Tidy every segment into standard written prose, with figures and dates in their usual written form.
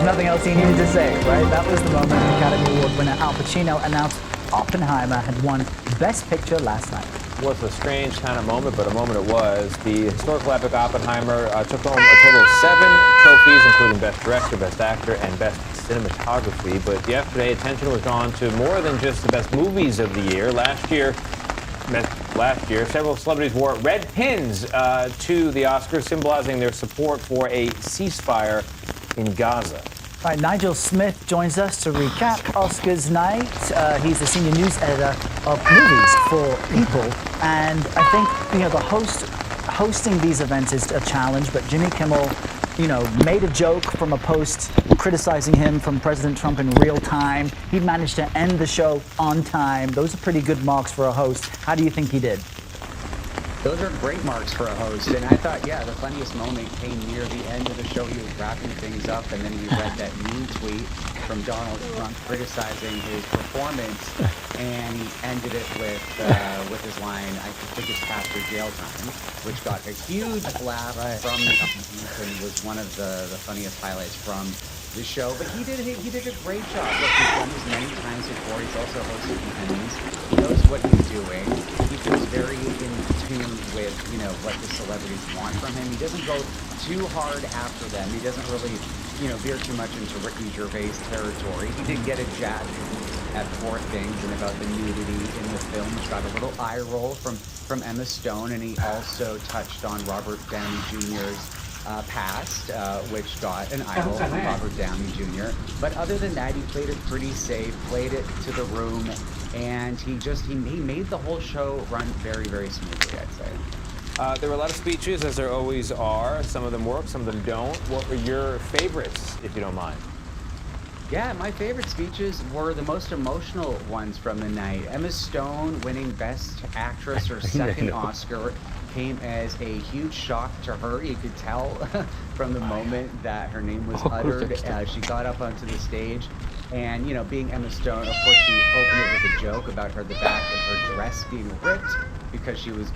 nothing else he needed to say, right? That was the moment Academy Award winner Al Pacino announced Oppenheimer had won Best Picture last night. It was a strange kind of moment, but a moment it was. The historical epic Oppenheimer took home a total of 7 trophies, including Best Director, Best Actor, and Best Cinematography. But yesterday, attention was drawn to more than just the best movies of the year. Last year, several celebrities wore red pins to the Oscars, symbolizing their support for a ceasefire in Gaza. All right, Nigel Smith joins us to recap Oscars night. He's the senior news editor of Movies for People, and I think the hosting these events is a challenge. But Jimmy Kimmel, made a joke from a post criticizing him from President Trump in real time. He managed to end the show on time. Those are pretty good marks for a host. How do you think he did? Those are great marks for a host, and I thought, the funniest moment came near the end of the show. He was wrapping things up, and then he read that mean tweet from Donald Trump criticizing his performance, and he ended it with his line, "I think it's after jail time," which got a huge laugh from the audience and was one of the funniest highlights from the show. But he did a great job. Look, he's done this many times before. He's also hosted the Emmys. He knows what he's doing. He feels very in tune with what the celebrities want from him. He doesn't go too hard after them. He doesn't really veer too much into Ricky Gervais territory. He did get a jab at Poor Things and about the nudity in the film, which got a little eye roll from Emma Stone, and he also touched on Robert Downey Jr.'s past, which got an eye roll from Robert Downey Jr. But other than that, he played it pretty safe, played it to the room, and he made the whole show run very, very smoothly, I'd say. There were a lot of speeches, as there always are. Some of them work, some of them don't. What were your favorites, if you don't mind? Yeah, my favorite speeches were the most emotional ones from the night. Emma Stone winning Best Actress, her second Oscar, came as a huge shock to her. You could tell from the moment that her name was uttered. She got up onto the stage, and being Emma Stone, of course, she opened it with a joke about the back of her dress being ripped because she was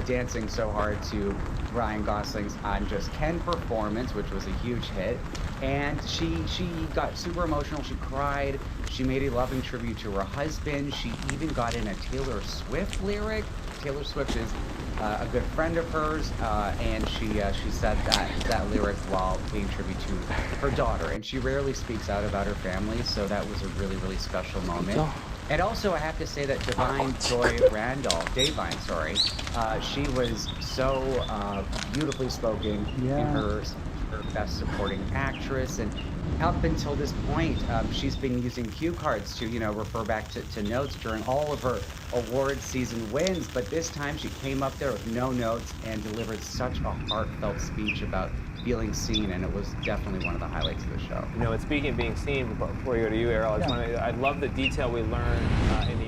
dancing so hard to Ryan Gosling's I'm Just Ken performance, which was a huge hit. And she got super emotional. She cried. She made a loving tribute to her husband. She even got in a Taylor Swift lyric. Taylor Swift is a good friend of hers, and she said that lyric while paying tribute to her daughter. And she rarely speaks out about her family, so that was a really, really special moment. And also, I have to say that Da'Vine Joy, she was so beautifully spoken in her Best Supporting Actress, and up until this point, she's been using cue cards to, refer back to notes during all of her award season wins, but this time she came up there with no notes and delivered such a heartfelt speech about feeling seen, and it was definitely one of the highlights of the show. And speaking of being seen, before we go to you, Errol, I love the detail we learned in the